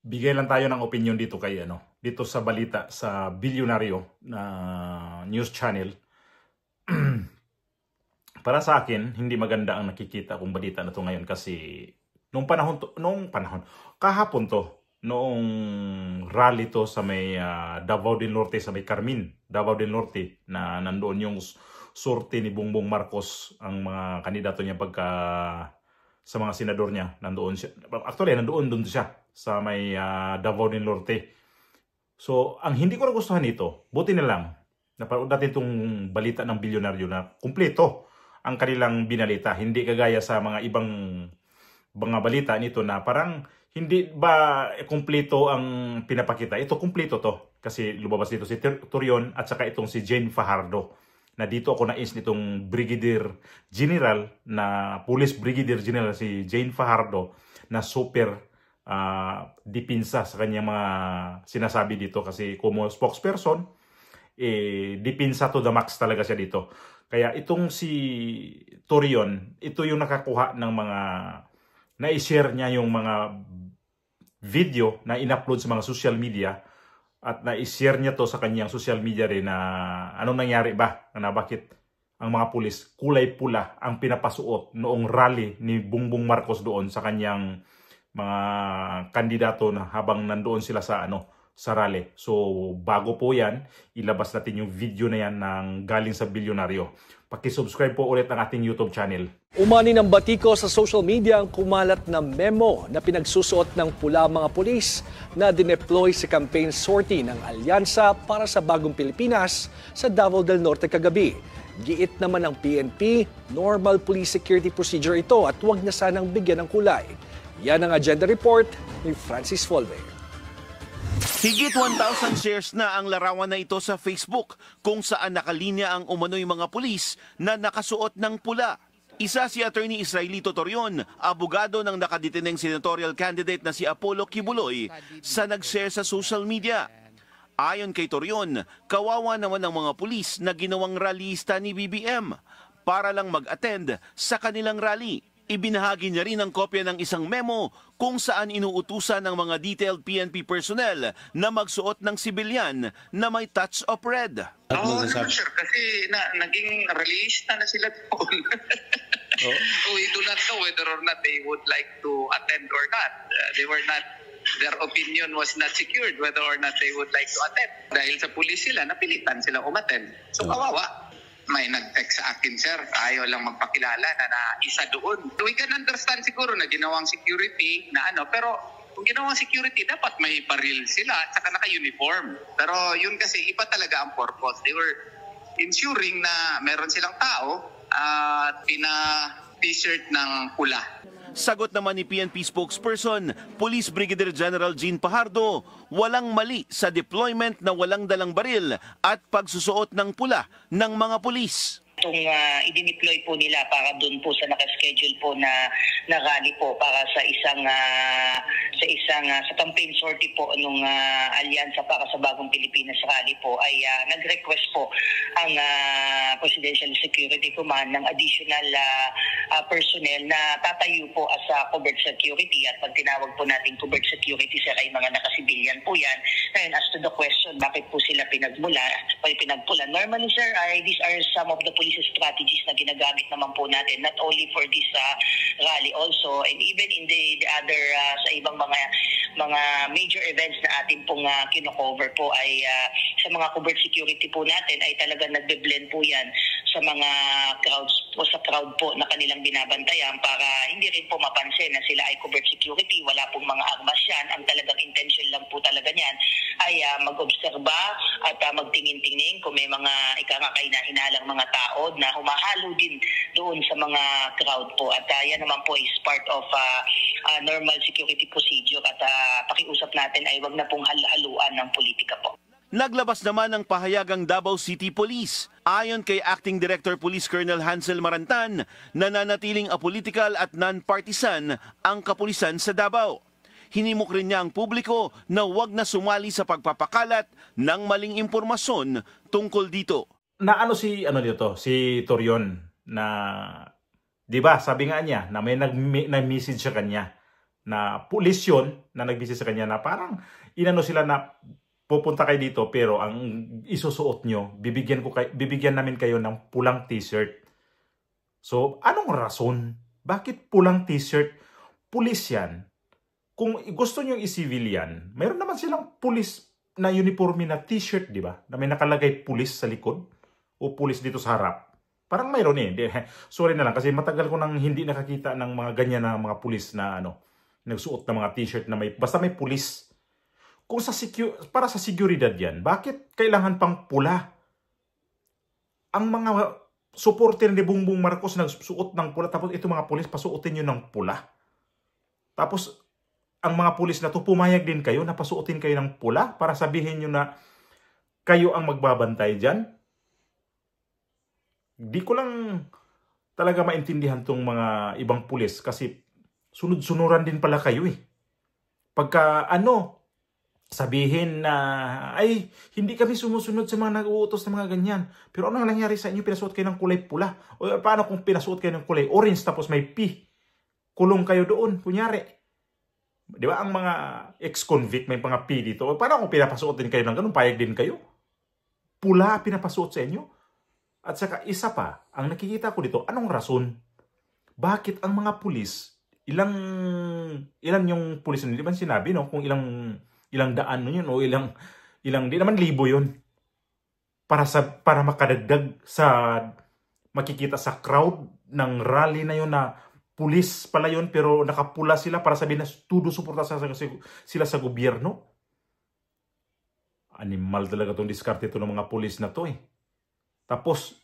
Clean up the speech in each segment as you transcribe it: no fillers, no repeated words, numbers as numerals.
bigay lang tayo ng opinion dito kay dito sa balita sa bilyonaryo na news channel. Para sa akin, hindi maganda ang nakikita kong balita na to ngayon kasi kahapon to, noong rally to sa may Davao del Norte, sa may Carmen, Davao del Norte, na nandoon yung sorte ni Bongbong Marcos, ang mga kandidato niya sa mga senador niya, nandoon siya. Actually, nandoon siya sa may Davao del Norte. So, ang hindi ko nagustuhan nito, buti na lang, napanood natin itong balita ng bilyonaryo na kumpleto ang kanilang binalita. Hindi kagaya sa mga ibang mga balita nito na parang hindi ba kumpleto ang pinapakita. Ito kumpleto to. Kasi lumabas dito si Torion at saka itong si Jane Fajardo. Na dito ako nais nitong Brigadier General na Police Brigadier General si Jane Fajardo na super dipinsa sa kanyang mga sinasabi dito. Kasi como spokesperson, dipinsa to the max talaga siya dito. Kaya itong si Torion, ito yung nakakuha ng mga, na-share niya yung mga video na in-upload sa mga social media at na-share niya to sa kanyang social media rin na anong nangyari ba, na bakit ang mga pulis kulay pula ang pinapasuot noong rally ni Bongbong Marcos doon sa kanyang mga kandidato na habang nandoon sila sa sa rally. So, bago po yan, ilabas natin yung video na yan ng galing sa bilyonaryo. Pakisubscribe po ulit ang ating YouTube channel. Umani ng batiko sa social media ang kumalat na memo na pinagsusuot ng pula mga pulis na dineploy sa campaign sortie ng Alyansa para sa Bagong Pilipinas sa Davao del Norte kagabi. Giit naman ng PNP, normal police security procedure ito at huwag na sanang bigyan ng kulay. Yan ang agenda report ni Francis Folve. Higit 1,000 shares na ang larawan na ito sa Facebook kung saan nakalinya ang umano'y mga pulis na nakasuot ng pula. Isa si Attorney Israelito Torion, abogado ng nakadeteneng senatorial candidate na si Apollo Kibuloy, sa nag-share sa social media. Ayon kay Torion, kawawa naman ang mga pulis na ginawang rallyista ni BBM para lang mag-attend sa kanilang rally. Ibinahagi niya rin ang kopya ng isang memo kung saan inuutusan ng mga detailed PNP personnel na magsuot ng sibilyan na may touch of red. Sir, kasi naging release na sila doon. We do not know whether or not they would like to attend or not. Their opinion was not secured whether or not they would like to attend. Dahil sa pulis sila, napilitan sila umattend. So kawawa. May nag-text sa akin, sir, ayaw lang magpakilala na isa doon. We can understand siguro na ginawang security na pero kung ginawang security, dapat may baril sila at saka naka-uniform. Pero yun kasi, iba talaga ang purpose. They were ensuring na meron silang tao at pina-t-shirt ng pula. Sagot naman ni PNP spokesperson, Police Brigadier General Jane Fajardo, walang mali sa deployment na walang dalang baril at pagsusuot ng pula ng mga pulis. Itong idineploy po nila para doon po sa nakaschedule po na rally po para sa sa campaign sortie po nung Alyansa para sa Bagong Pilipinas rally po ay nag-request po ang Presidential Security Command ng additional personnel na tatayo po as covert security at pag tinawag po natin covert security sir ay mga nakasibilyan po yan. Ngayon as to the question bakit po sila pinagpulan. Normally sir these are some of the police strategies na ginagamit naman po natin not only for this rally also and even in the other sa ibang mga major events na atin pong kino-cover po ay sa mga covert security po natin ay talaga nagbe-blend po yan sa mga crowd po na kanilang binabantayan para hindi rin po mapansin na sila ay covert security, wala pong mga armas yan. Ang talagang intention lang po talaga niyan ay mag-obserba at magtingin-tingin kung may mga ikakakainalang mga tao na humahalo din doon sa mga crowd po. At yan naman po is part of normal security procedure at pakiusap natin ay wag na pong haluan ng politika po. Naglabas naman ng pahayagang Davao City Police. Ayon kay Acting Director Police Colonel Hansel Marantan, nananatiling apolitical at non-partisan ang kapulisan sa Davao. Hinimok rin niya ang publiko na huwag na sumali sa pagpapakalat ng maling impormasyon tungkol dito. Na si Torion na 'di ba, sabi nga niya na may nag-message sa kanya na pulis yun na nagbisi sa kanya na parang inano sila na pupunta kayo dito pero ang isusuot nyo, bibigyan namin kayo ng pulang t-shirt. So, anong rason? Bakit pulang t-shirt? Pulis yan. Kung gusto nyo i-civilian, mayroon naman silang pulis na uniforme na t-shirt, di ba? Na may nakalagay pulis sa likod o pulis dito sa harap. Parang mayroon Sorry na lang kasi matagal ko nang hindi nakakita ng mga ganyan na mga pulis na nagsuot ng mga t-shirt na basta may pulis. Kung para sa seguridad yan, bakit kailangan pang pula? Ang mga supporter ni Bongbong Marcos nagsuot ng pula, tapos ito mga pulis pasuotin nyo ng pula. Tapos ang mga pulis na to pumayag din kayo na pasuotin kayo ng pula para sabihin nyo na kayo ang magbabantay dyan. Di ko lang talaga maintindihan tong mga ibang pulis kasi sunod-sunuran din pala kayo Pagka sabihin na ay hindi kami sumusunod sa mga nag-uutos ng mga ganyan. Pero ano nangyari sa inyo? Pinasuot kayo ng kulay pula. O paano kung pinasuot kayo ng kulay orange tapos may P? Kulong kayo doon, kunyari. Di ba ang mga ex-convict may mga P dito? O paano kung pinapasuot din kayo ng ganun? Payag din kayo? Pula pinapasuot sa inyo? At saka isa pa, ang nakikita ko dito, anong rason? Bakit ang mga pulis, ilan yung pulis na, di ba sinabi, kung ilang daan yun, o ilang, di naman libo yun. Para makadagdag sa, makikita sa crowd ng rally na yun na pulis pala yun, pero nakapula sila para sabihin na tudo suporta sila sa gobyerno. Animal talaga itong diskarte ito ng mga pulis na to Tapos,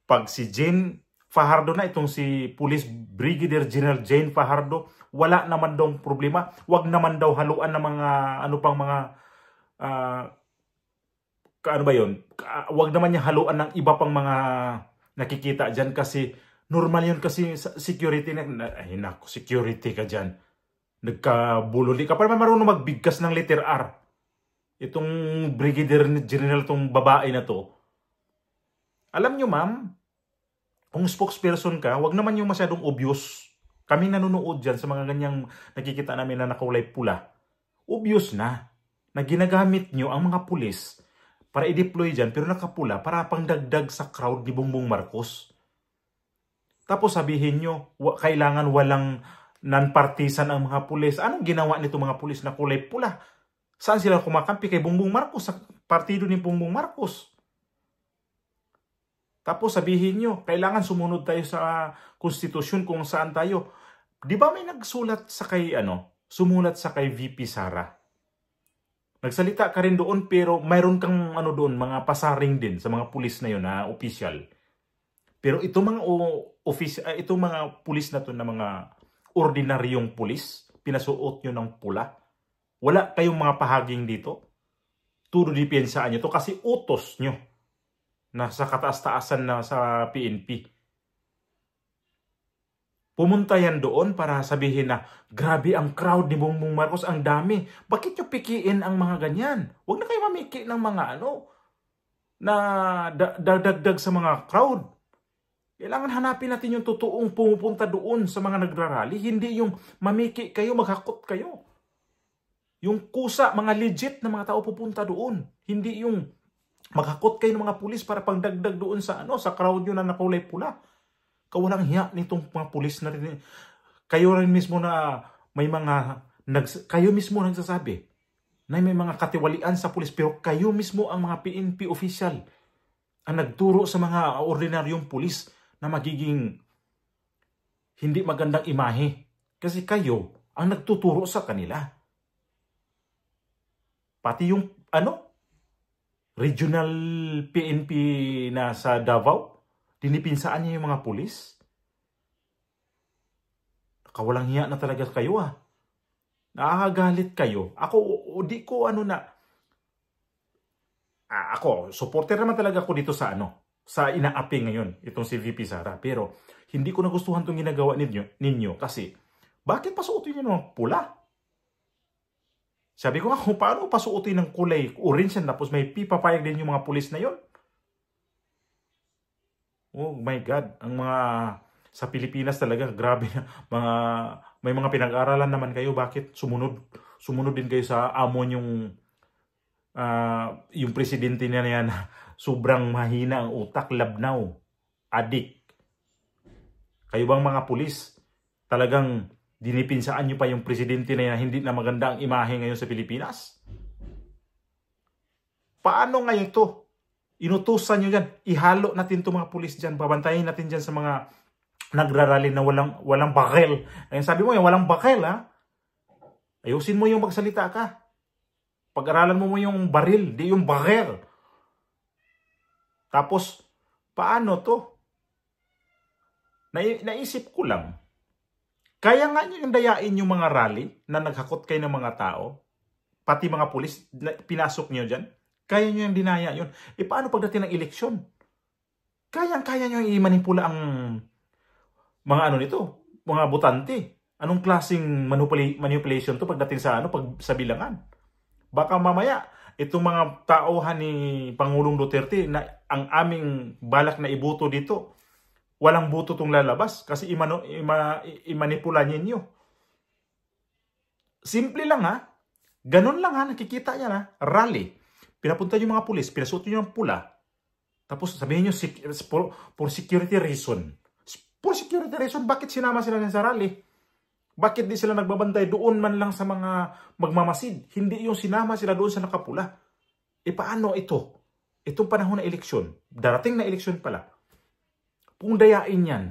pag si Jane Fajardo na, itong si Police Brigadier General Jane Fajardo, wala naman daw problema. Wag naman daw haluan ng mga, wag naman niya haluan ng iba pang mga nakikita dyan kasi normal yun kasi security security ka dyan. Nagkabuloli ka. Parang marunong magbigkas ng letter R. Itong Brigadier General, itong babae na to, alam nyo ma'am, kung spokesperson ka, wag naman yung masyadong obvious. Kaming nanonood dyan sa mga ganyang nakikita namin na nakulay pula. Obvious na ginagamit nyo ang mga pulis para i-deploy dyan pero nakapula para pangdagdag sa crowd ni Bongbong Marcos. Tapos sabihin nyo, kailangan walang non-partisan ang mga pulis. Anong ginawa nito mga pulis na kulay pula? Saan sila kumakampi kay Bongbong Marcos? Sa partido ni Bongbong Marcos. Tapos sabihin nyo, kailangan sumunod tayo sa konstitusyon kung saan tayo. Di ba may nagsulat sa sumulat sa kay VP Sara? Nagsalita ka rin doon pero mayroon kang doon, mga pasaring din sa mga pulis na yun na official. Pero itong mga pulis na to na mga ordinaryong pulis, pinasuot nyo ng pula. Wala kayong mga pahaging dito. Todo dipensaan nyo to kasi utos nyo. Nasa kataas-taasan na sa PNP. Pumunta yan doon para sabihin na grabe ang crowd ni Bongbong Marcos, ang dami. Bakit nyo pikiin ang mga ganyan? Huwag na kayo mamiki ng mga na dagdag sa mga crowd. Kailangan hanapin natin yung totoong pumupunta doon sa mga nagrarally. Hindi yung mamiki kayo, maghakot kayo. Yung kusa, mga legit na mga tao pupunta doon. Hindi yung maghakot kayo ng mga pulis para pagdagdag doon sa crowd nyo na nakulay pula. Kawalang hiya nitong mga pulis na rin. Kayo rin mismo na kayo mismo nagsasabi na may mga katiwalian sa pulis pero kayo mismo ang mga PNP official ang nagturo sa mga ordinaryong pulis na magiging hindi magandang imahe. Kasi kayo ang nagtuturo sa kanila. Pati yung regional PNP na sa Davao, dinipinsaan niya yung mga pulis. Kawalang hiya na talaga kayo Nakakagalit kayo. Ako, supporter naman talaga ako dito sa sa inaapi ngayon, itong si VP Sara. Pero hindi ko nagustuhan itong ginagawa ninyo kasi bakit pasuotin nyo ng pula? Sabi ko nga, kung paano pasuotin ng kulay orange tapos may papayag din yung mga pulis na yon. Oh my God, ang mga Sa Pilipinas talaga, grabe na. May mga pinag-aralan naman kayo. Bakit sumunod din kayo sa amo yung presidente niya na yan. Sobrang mahina ang utak, labnaw, adik. Kayo bang mga pulis, talagang dinipinsaan nyo pa yung presidente na yan, hindi na maganda ang imahe ngayon sa Pilipinas? Paano ngayon to? Inutusan nyo dyan. Ihalo natin to mga pulis dyan. Babantayin natin dyan sa mga nagrarally na walang bakel. Ayun, sabi mo yung walang bakel, ha? Ayusin mo yung magsalita ka. Pag-aralan mo yung baril, di yung bakel. Tapos, paano to? Naisip ko lang, kaya nga nyo yung dayain yung mga rally na naghakot kayo ng mga tao, pati mga pulis, pinasok nyo dyan, kaya nyo yung dinaya yun. E paano pagdating ng eleksyon? Kaya nyo yung i-manipula ang mga mga botante. Anong klaseng manipulation to pagdating sa sa bilangan? Baka mamaya, itong mga tauhan ni Pangulong Duterte na ang aming balak na iboto dito, walang boto tong lalabas kasi imanipula ninyo. Simple lang, ha. Ganun lang, ha. Nakikita niya na. Rally. Pinapunta yung mga pulis. Pinasuot nyo yung pula. Tapos sabihin nyo, for security reason. For security reason, bakit sinama sila sa rally? Bakit di sila nagbabantay doon man lang sa mga magmamasid? Hindi yung sinama sila doon sa nakapula. E paano ito? Itong panahon na eleksyon. Darating na eleksyon pala. Kung dayain yan,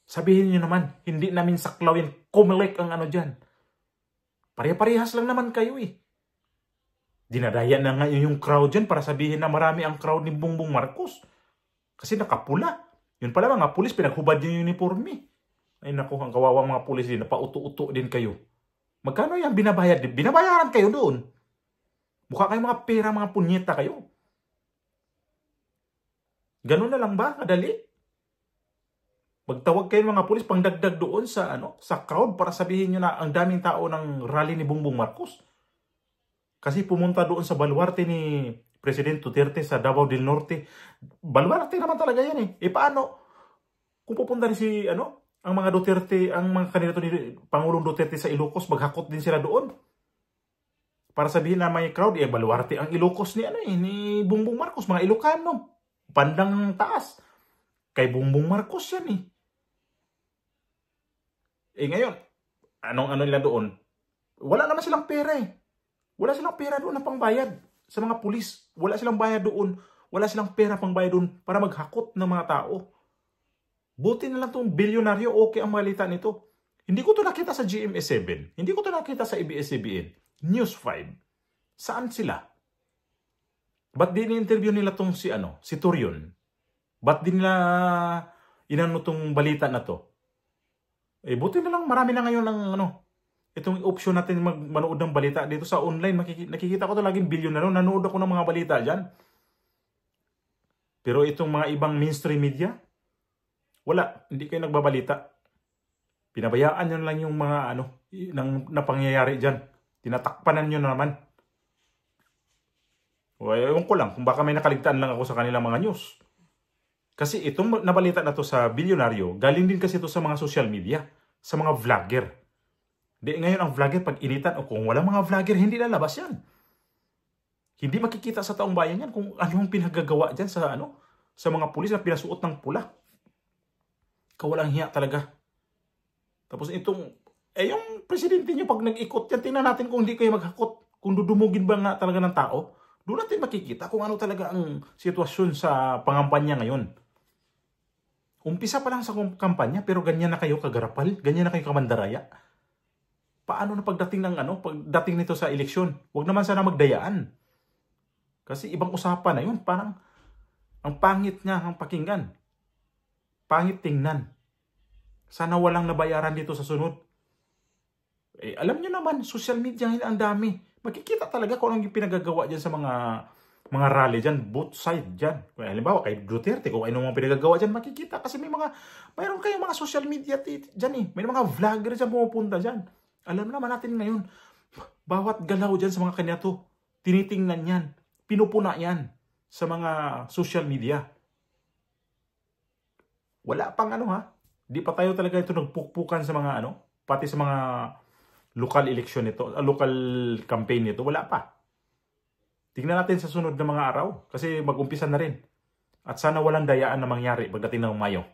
sabihin niyo naman, hindi namin saklaw yan, Comelec ang dyan. Pare-parehas lang naman kayo eh. Dinadaya na ngayon yung crowd dyan para sabihin na marami ang crowd ni Bongbong Marcos. Kasi nakapula. Yun pala mga pulis, pinaghubad yung uniforme. Ay naku, ang kawawang mga pulis din, napauto-uto din kayo. Magkano yan binabayad? Binabayaran kayo doon. Mukha kayo mga pera, mga punyeta kayo. Ganun na lang ba? Kadali? Magtawag kayo mga pulis pangdagdag doon sa sa crowd para sabihin nyo na ang daming tao ng rally ni Bongbong Marcos. Kasi pumunta doon sa baluarte ni President Duterte sa Davao del Norte. Baluarte naman talaga yan eh. E paano kung pupunta rin ang mga Duterte, ang mga kandidato ni Pangulong Duterte sa Ilocos, maghakot din sila doon? Para sabihin na may crowd, baluarte ang Ilocos ni Bongbong Marcos, mga Ilocano. Bandang taas. Kay Bongbong Marcos yan eh. Ngayon, anong nila doon? Wala naman silang pera eh. Wala silang pera doon na pangbayad sa mga pulis. Wala silang bayad doon. Wala silang pera pangbayad doon para maghakot ng mga tao. Buti na lang itong bilyonaryo, okay ang malita nito. Hindi ko to nakita sa GMA7. Hindi ko to nakita sa ABS-CBN. News 5. Saan sila? Ba't di ni-interview nila tong si Torion? Ba't di nila inano tong balita na to? Buti na lang marami na ngayon ng itong option natin manood ng balita dito sa online. Nakikita ko to laging bilyonaryo. Nanood ako ng mga balita dyan. Pero itong mga ibang mainstream media, wala. Hindi kayo nagbabalita. Pinabayaan nyo lang yung mga na pangyayari dyan. Tinatakpanan nyo na naman. Ewan ko lang kung baka may nakaligtaan lang ako sa kanilang mga news. Kasi itong nabalita na to sa bilyonaryo, galing din kasi ito sa mga social media, sa mga vlogger. Ngayon ang vlogger, pag initan, o kung wala mga vlogger, hindi lalabas yan. Hindi makikita sa taong bayan yan kung anong pinagagawa dyan sa mga pulis na pinasuot ng pula. Kawalang hiya talaga. Tapos itong, yung presidente nyo, pag nag-ikot yan, tingnan natin kung hindi kayo maghakot. Kung dudumugin ba nga talaga ng tao, doon natin makikita kung ano talaga ang sitwasyon sa pangampanya ngayon. Umpisa pa lang sa kampanya, pero ganyan na kayo kagarapal, ganyan na kayo kamandaraya. Paano na pagdating pagdating nito sa eleksyon? Huwag naman sana magdayaan. Kasi ibang usapan na yun. Parang ang pangit niya ang pakinggan. Pangit tingnan. Sana walang nabayaran dito sa sunod. Alam niyo naman, social media ang dami. Makikita talaga kung anong pinagagawa dyan sa mga rally dyan, both side dyan. Halimbawa, kay Duterte, kung ano mga pinagagawa dyan, makikita. Kasi mayroon kayong mga social media dyan eh. May mga vlogger dyan pumupunta dyan. Alam naman natin ngayon, bawat galaw dyan sa mga kandidato, tinitingnan yan, pinupuna yan sa mga social media. Wala pang Di pa tayo talaga ito nagpukpukan sa mga pati sa mga local election nito, local campaign nito, wala pa. Tingnan natin sa sunod na mga araw kasi mag-umpisa na rin. At sana walang dayaan na mangyari pagdating ng Mayo.